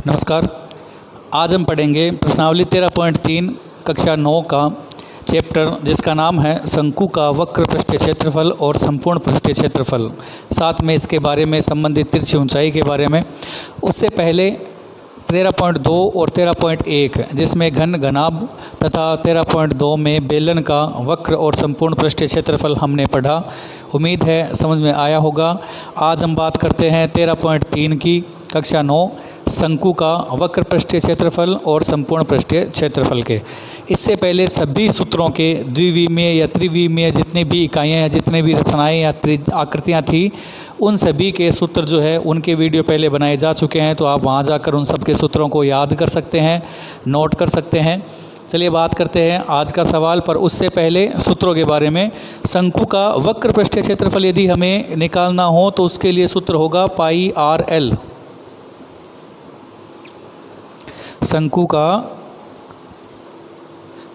नमस्कार। आज हम पढ़ेंगे प्रश्नावली 13.3 कक्षा 9 का चैप्टर जिसका नाम है शंकु का वक्र पृष्ठीय क्षेत्रफल और संपूर्ण पृष्ठीय क्षेत्रफल, साथ में इसके बारे में संबंधित तिरछी ऊंचाई के बारे में। उससे पहले 13.2 और 13.1 जिसमें घन घनाभ तथा 13.2 में बेलन का वक्र और संपूर्ण पृष्ठीय क्षेत्रफल हमने पढ़ा। उम्मीद है समझ में आया होगा। आज हम बात करते हैं 13.3 की कक्षा 9 शंकु का वक्र पृष्ठीय क्षेत्रफल और संपूर्ण पृष्ठीय क्षेत्रफल के। इससे पहले सभी सूत्रों के द्विविमीय या त्रिविमीय जितनी भी इकाइयाँ या जितने भी रचनाएँ या आकृतियाँ थी, उन सभी के सूत्र जो है उनके वीडियो पहले बनाए जा चुके हैं, तो आप वहाँ जाकर उन सब के सूत्रों को याद कर सकते हैं, नोट कर सकते हैं। चलिए बात करते हैं आज का सवाल पर। उससे पहले सूत्रों के बारे में। शंकु का वक्र पृष्ठीय क्षेत्रफल यदि हमें निकालना हो तो उसके लिए सूत्र होगा पाई आर एल। शंकु का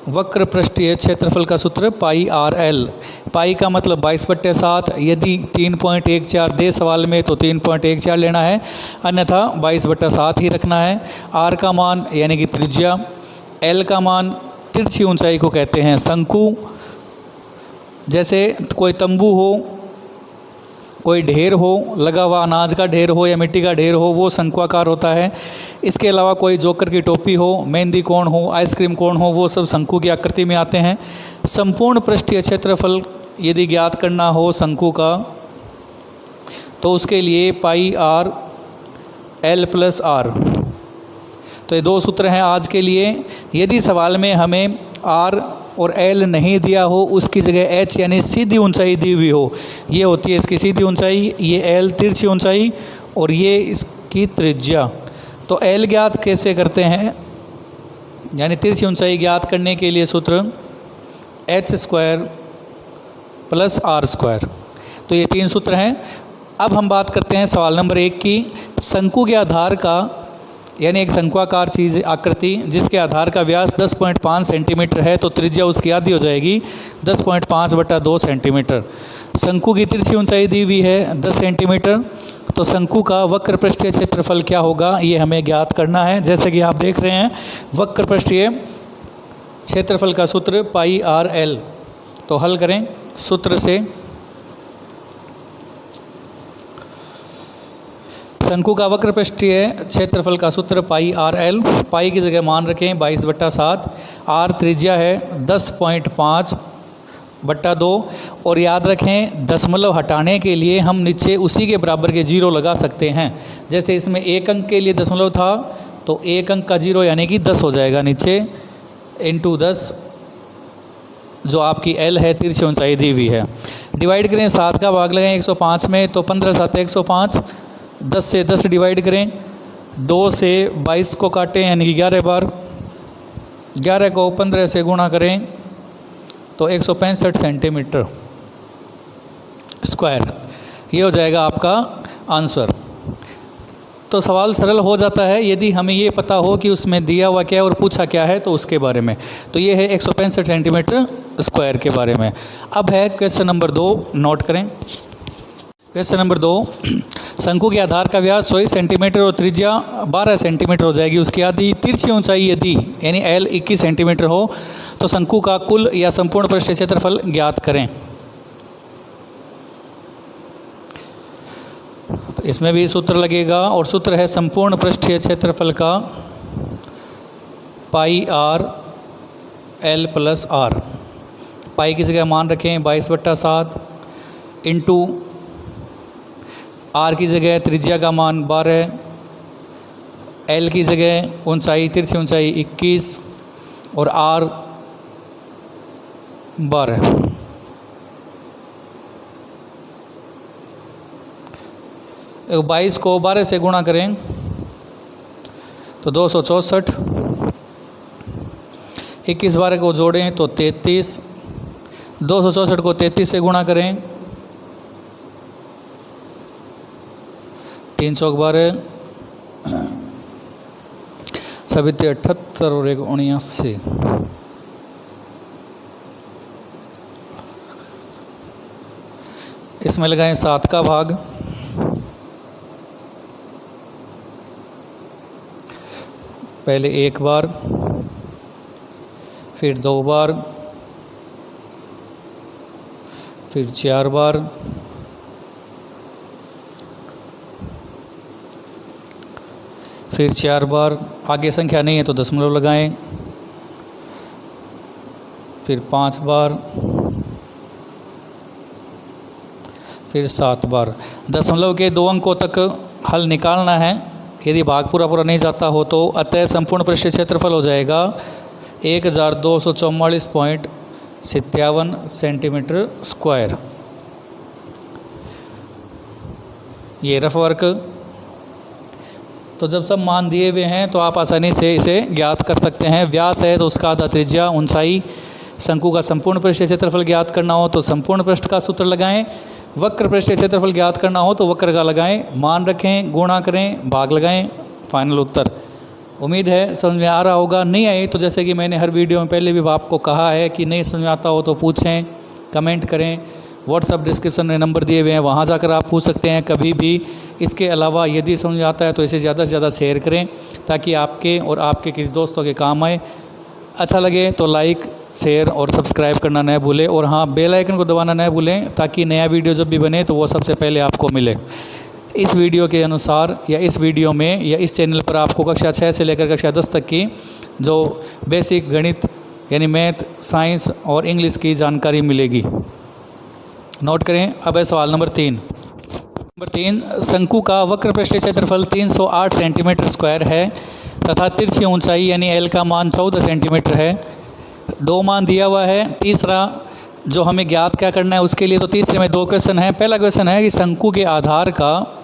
वक्र पृष्ठीय क्षेत्रफल का सूत्र पाई आर एल। पाई का मतलब 22/7। यदि 3.14 दे सवाल में तो 3.14 लेना है, अन्यथा 22/7 ही रखना है। आर का मान यानी कि त्रिज्या, एल का मान तिरछी ऊंचाई को कहते हैं। शंकु जैसे कोई तंबू हो, कोई ढेर हो, लगा हुआ अनाज का ढेर हो या मिट्टी का ढेर हो, वो शंक्वाकार होता है। इसके अलावा कोई जोकर की टोपी हो, मेहंदी कोण हो, आइसक्रीम कोण हो, वो सब शंकु की आकृति में आते हैं। संपूर्ण पृष्ठीय क्षेत्रफल यदि ज्ञात करना हो शंकु का, तो उसके लिए पाई आर एल प्लस आर। तो ये दो सूत्र हैं आज के लिए। यदि सवाल में हमें आर और एल नहीं दिया हो, उसकी जगह एच यानी सीधी ऊंचाई दी हुई हो, ये होती है इसकी सीधी ऊंचाई, ये एल तिरछी ऊंचाई और ये इसकी त्रिज्या। तो एल ज्ञात कैसे करते हैं, यानी तिरछी ऊंचाई ज्ञात करने के लिए सूत्र H square plus R square. तो ये तीन सूत्र हैं। अब हम बात करते हैं सवाल नंबर 1 की। शंकु के आधार का, यानी एक शंक्वाकार चीज़ आकृति जिसके आधार का व्यास 10.5 सेंटीमीटर है, तो त्रिज्या उसकी आधी हो जाएगी 10.5/2 सेंटीमीटर। शंकु की तिरछी ऊंचाई दी हुई है 10 सेंटीमीटर। तो शंकु का वक्र पृष्ठीय क्षेत्रफल क्या होगा, ये हमें ज्ञात करना है। जैसे कि आप देख रहे हैं वक्र पृष्ठीय क्षेत्रफल का सूत्र पाई आर एल। तो हल करें सूत्र से। शंकु का वक्र पृष्ठीय क्षेत्रफल का सूत्र पाई आर एल। पाई की जगह मान रखें 22/7। आर त्रिज्या है 10.5/2 और याद रखें दशमलव हटाने के लिए हम नीचे उसी के बराबर के 0 लगा सकते हैं। जैसे इसमें 1 अंक के लिए दशमलव था, तो 1 अंक का 0 यानी कि 10 हो जाएगा नीचे, इंटू 10 जो आपकी एल है तिरछी ऊंचाई दी हुई है। डिवाइड करें, 7 का भाग लगाएं 105 में, तो 15×7 105। 10 से 10 डिवाइड करें, 2 से 22 को काटें यानी कि 11 बार, 11 को 15 से गुणा करें तो 165 सेंटीमीटर स्क्वायर। ये हो जाएगा आपका आंसर। तो सवाल सरल हो जाता है यदि हमें ये पता हो कि उसमें दिया हुआ क्या है और पूछा क्या है, तो उसके बारे में। तो ये है 165 सेंटीमीटर स्क्वायर के बारे में। अब है क्वेश्चन नंबर 2, नोट करें। क्वेश्चन नंबर 2, शंकु के आधार का व्यास 100 सेंटीमीटर और त्रिज्या 12 सेंटीमीटर हो जाएगी उसकी आधी। तिरछी ऊंचाई यदि यानी एल 21 सेंटीमीटर हो, तो शंकु का कुल या संपूर्ण पृष्ठीय क्षेत्रफल ज्ञात करें। तो इसमें भी सूत्र लगेगा और सूत्र है संपूर्ण पृष्ठीय क्षेत्रफल का पाई आर एल प्लस आर। पाई की जगह मान रखें 22/7 इंटू आर की जगह त्रिज्या का मान 12, एल की जगह ऊंचाई तिरछी ऊंचाई 21 और आर 12। 22 को 12 से गुणा करें तो 264, 21 12 को जोड़ें तो 33, 264 को 33 से गुणा करें 3 चौक 12, 78 और 1 79। इसमें लगाएं 7 का भाग, पहले एक बार, फिर 2 बार, फिर 4 बार, फिर 4 बार, आगे संख्या नहीं है तो दशमलव लगाएं, फिर 5 बार, फिर 7 बार। दशमलव के 2 अंकों तक हल निकालना है। यदि भाग पूरा पूरा नहीं जाता हो तो अतः संपूर्ण पृष्ठीय क्षेत्रफल हो जाएगा 1244.57 सेंटीमीटर स्क्वायर। ये रफ वर्क। तो जब सब मान दिए हुए हैं तो आप आसानी से इसे ज्ञात कर सकते हैं। व्यास है तो उसका आधा त्रिज्या, ऊंचाई, शंकु का संपूर्ण पृष्ठीय क्षेत्रफल ज्ञात करना हो तो संपूर्ण पृष्ठ का सूत्र लगाएं, वक्र पृष्ठीय क्षेत्रफल ज्ञात करना हो तो वक्र का लगाएं, मान रखें, गुणा करें, भाग लगाएं, फाइनल उत्तर। उम्मीद है समझ में आ रहा होगा। नहीं आए तो जैसे कि मैंने हर वीडियो में पहले भी आपको कहा है कि नहीं समझ में आता हो तो पूछें, कमेंट करें। व्हाट्सअप डिस्क्रिप्शन में नंबर दिए हुए हैं, वहाँ जाकर आप पूछ सकते हैं कभी भी। इसके अलावा यदि समझ में आता है तो इसे ज़्यादा से ज़्यादा शेयर करें ताकि आपके और आपके किसी दोस्तों के काम आए। अच्छा लगे तो लाइक, शेयर और सब्सक्राइब करना न भूलें, और हाँ, बेल आइकन को दबाना न भूलें ताकि नया वीडियो जब भी बने तो वो सबसे पहले आपको मिले। इस वीडियो के अनुसार या इस वीडियो में या इस चैनल पर आपको कक्षा 6 से लेकर कक्षा 10 तक की जो बेसिक गणित यानी मैथ, साइंस और इंग्लिश की जानकारी मिलेगी। नोट करें। अब है सवाल नंबर 3। नंबर 3, शंकु का वक्र पृष्ठीय क्षेत्रफल 308 सेंटीमीटर स्क्वायर है तथा तिरछी ऊंचाई यानी एल का मान 14 सेंटीमीटर है। 2 मान दिया हुआ है। तीसरा जो हमें ज्ञात क्या करना है उसके लिए तो तीसरे में 2 क्वेश्चन है। पहला क्वेश्चन है कि शंकु के आधार का,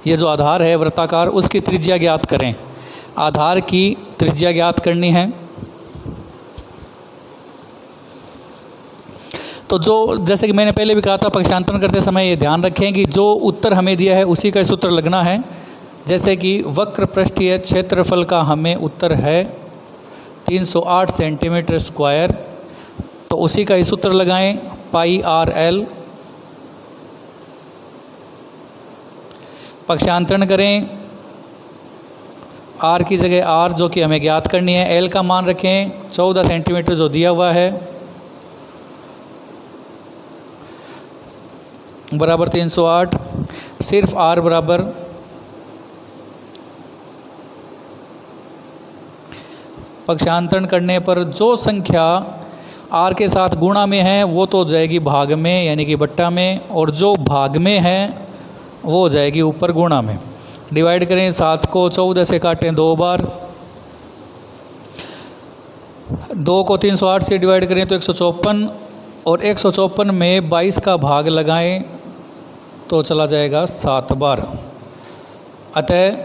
ये जो आधार है वृत्ताकार, उसकी त्रिज्या ज्ञात करें। आधार की त्रिज्या ज्ञात करनी है। तो जो जैसे कि मैंने पहले भी कहा था, पक्षांतरण करते समय ये ध्यान रखें कि जो उत्तर हमें दिया है उसी का सूत्र लगना है। जैसे कि वक्र पृष्ठीय क्षेत्रफल का हमें उत्तर है 308 सेंटीमीटर स्क्वायर, तो उसी का ही सूत्र लगाएं, पाई आर एल। पक्षांतरण करें, आर की जगह आर जो कि हमें ज्ञात करनी है, एल का मान रखें 14 सेंटीमीटर जो दिया हुआ है, बराबर 308। सिर्फ आर बराबर पक्षांतरण करने पर जो संख्या आर के साथ गुणा में है वो तो जाएगी भाग में यानी कि बट्टा में, और जो भाग में है वो हो जाएगी ऊपर गुणा में। डिवाइड करें, 7 को 14 से काटें 2 बार, 2 को 308 से डिवाइड करें तो 154, और 154 में 22 का भाग लगाएं तो चला जाएगा 7 बार। अतः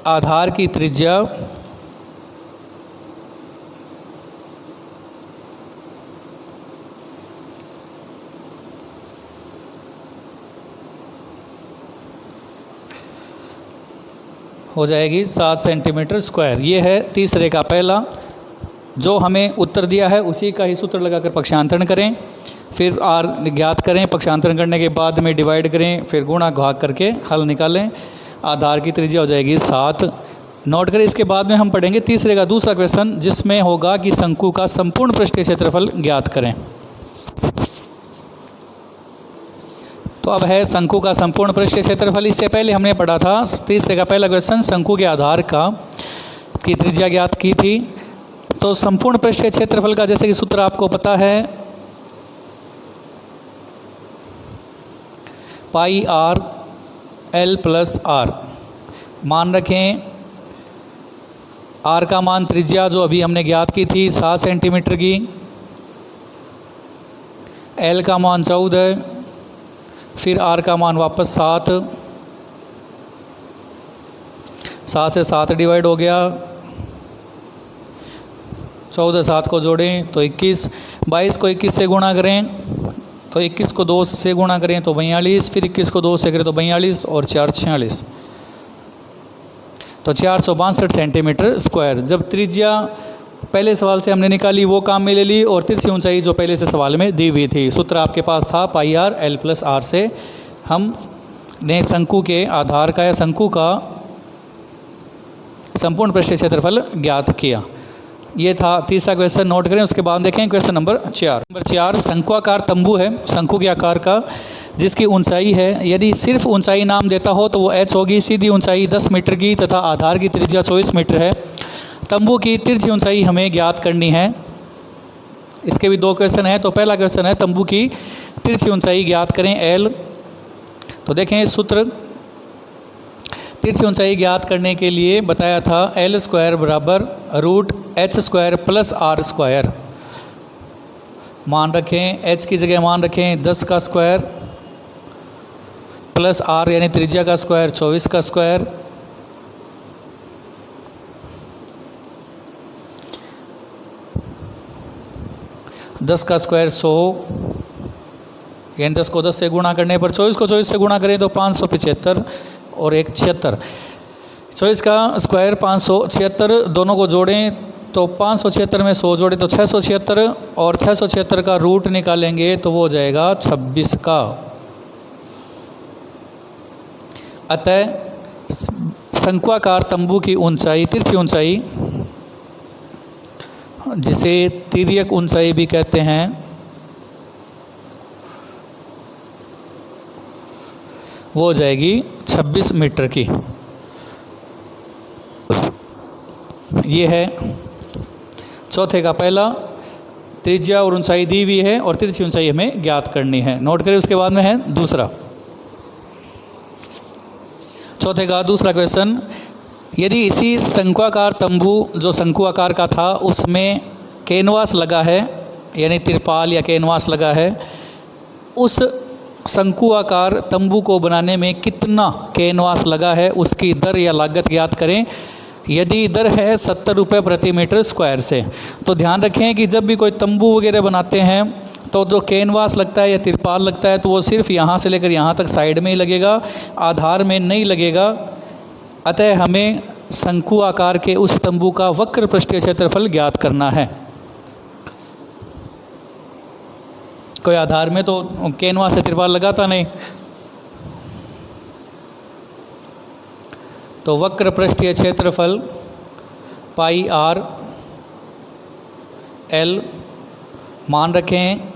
आधार की त्रिज्या हो जाएगी 7 सेंटीमीटर स्क्वायर। ये है तीसरे का पहला। जो हमें उत्तर दिया है उसी का ही सूत्र लगाकर पक्षांतरण करें, फिर आर ज्ञात करें, पक्षांतरण करने के बाद में डिवाइड करें, फिर गुणा भाग करके हल निकालें। आधार की त्रिज्या हो जाएगी 7। नोट करें। इसके बाद में हम पढ़ेंगे तीसरे का दूसरा क्वेश्चन, जिसमें होगा कि शंकु का संपूर्ण पृष्ठीय क्षेत्रफल ज्ञात करें। तो अब है शंकु का संपूर्ण पृष्ठीय क्षेत्रफल। इससे पहले हमने पढ़ा था तीसरे का पहला क्वेश्चन, शंकु के आधार का की त्रिज्या ज्ञात की थी। तो संपूर्ण पृष्ठीय क्षेत्रफल का जैसे कि सूत्र आपको पता है, पाई आर एल प्लस आर। मान रखें, आर का मान त्रिज्या जो अभी हमने ज्ञात की थी 7 सेंटीमीटर की, एल का मान 14, फिर आर का मान वापस 7, 7 से 7 डिवाइड हो गया, 14 7 को जोड़ें तो 21, 22 को 21 से गुणा करें तो 21 को 2 से गुणा करें तो 42, फिर 21 को 2 से करें तो 42 और 4 46, तो 462 सेंटीमीटर स्क्वायर। जब त्रिज्या पहले सवाल से हमने निकाली वो काम में ले ली, और तिरछी ऊंचाई जो पहले से सवाल में दी हुई थी, सूत्र आपके पास था पाई आर एल प्लस आर से हमने शंकु के आधार का या शंकु का संपूर्ण पृष्ठीय क्षेत्रफल ज्ञात किया। ये था तीसरा क्वेश्चन, नोट करें। उसके बाद देखें क्वेश्चन नंबर 4। नंबर 4 शंक्वाकार तंबू है, शंकु के आकार का, जिसकी ऊंचाई है, यदि सिर्फ ऊंचाई नाम देता हो तो वो h होगी। सीधी ऊंचाई 10 मीटर की तथा आधार की त्रिज्या 24 मीटर है। तंबू की तिरछी ऊंचाई हमें ज्ञात करनी है। इसके भी 2 क्वेश्चन है। तो पहला क्वेश्चन है तंबू की तिरछी ऊंचाई ज्ञात करें L। तो देखें सूत्र, तिरछी ऊंचाई ज्ञात करने के लिए बताया था L² बराबर √h² प्लस r²। मान रखें h की जगह मान रखें 10 का स्क्वायर प्लस r यानी त्रिज्या का स्क्वायर 24 का स्क्वायर, दस का स्क्वायर 100 यानी 10 को 10 से गुणा करने पर 24 को 24 से गुणा करें तो 575 और एक 76। 24 का स्क्वायर 576, दोनों को जोड़ें तो 576 में 100 जोड़े तो 676 और 676 का रूट निकालेंगे तो वो हो जाएगा 26 का। अतः शंक्वाकार तंबू की ऊंचाई, तिरछी ऊंचाई, जिसे तिर्यक ऊंचाई भी कहते हैं, वो हो जाएगी 26 मीटर की। ये है चौथे का पहला, त्रिज्या और ऊंचाई दी हुई है और तिरछी ऊंचाई हमें ज्ञात करनी है। नोट करें। उसके बाद में है दूसरा, चौथे का दूसरा क्वेश्चन, यदि इसी शंक्वाकार तंबू जो शंकु आकार का था उसमें कैनवास लगा है, यानी तिरपाल या कैनवास लगा है, उस शंकु आकार तंबू को बनाने में कितना कैनवास लगा है उसकी दर या लागत ज्ञात करें। यदि दर है 70 रुपये प्रति मीटर स्क्वायर से, तो ध्यान रखें कि जब भी कोई तंबू वगैरह बनाते हैं तो जो कैनवास लगता है या तिरपाल लगता है तो वो सिर्फ यहाँ से लेकर यहाँ तक साइड में ही लगेगा, आधार में नहीं लगेगा। अतः हमें शंकु आकार के उस तंबू का वक्र पृष्ठीय क्षेत्रफल ज्ञात करना है। कोई आधार में तो कैनवास से तिरपाल लगाता नहीं, तो वक्र पृष्ठीय क्षेत्रफल पाई r L, मान रखें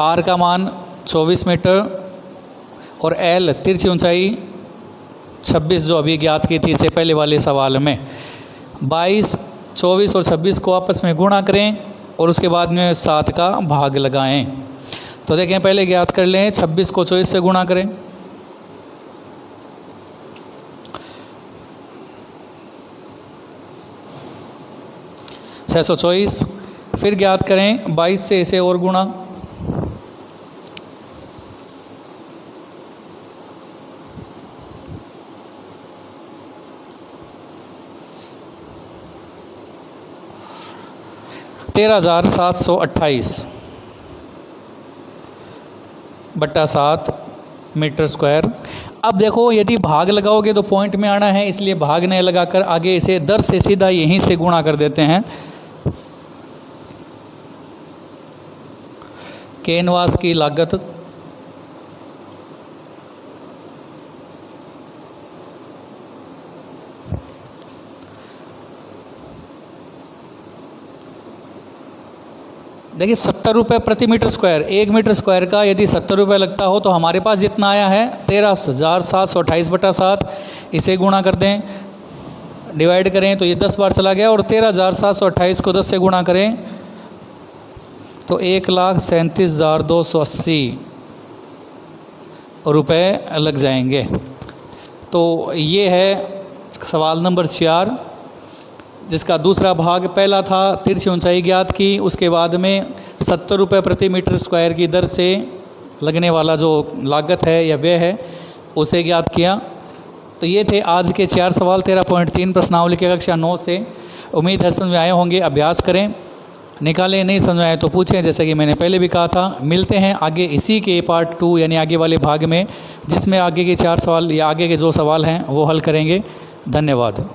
r का मान 24 मीटर और L तिरछी ऊंचाई 26 जो अभी ज्ञात की थी इससे पहले वाले सवाल में। 22, 24 और 26 को आपस में गुणा करें और उसके बाद में 7 का भाग लगाएं। तो देखें पहले ज्ञात कर लें, 26 को 24 से गुणा करें, छः 624, फिर ज्ञात करें 22 से इसे और गुणा, तेरह 13,728 बट्टा 7 मीटर स्क्वायर। अब देखो यदि भाग लगाओगे तो पॉइंट में आना है, इसलिए भाग नहीं लगाकर आगे इसे दर से सीधा यहीं से गुणा कर देते हैं। कैनवास की लागत देखिए 70 रुपये प्रति मीटर स्क्वायर, 1 मीटर स्क्वायर का यदि 70 रुपये लगता हो तो हमारे पास जितना आया है 13,728 बटा 7, इसे गुणा कर दें, डिवाइड करें तो ये 10 बार चला गया और 13,728 को 10 से गुणा करें तो 1,37,280 रुपये लग जाएंगे। तो ये है सवाल नंबर 4, जिसका दूसरा भाग, पहला था तिरछी ऊंचाई ज्ञात की, उसके बाद में 70 रुपये प्रति मीटर स्क्वायर की दर से लगने वाला जो लागत है या व्यय है उसे ज्ञात किया। तो ये थे आज के 4 सवाल 13.3 प्रश्नावली के कक्षा 9 से। उम्मीद है समझ में आए होंगे। अभ्यास करें, निकालें, नहीं समझ आए तो पूछें, जैसे कि मैंने पहले भी कहा था। मिलते हैं आगे इसी के पार्ट 2 यानी आगे वाले भाग में, जिसमें आगे के 4 सवाल या आगे के जो सवाल हैं वो हल करेंगे। धन्यवाद।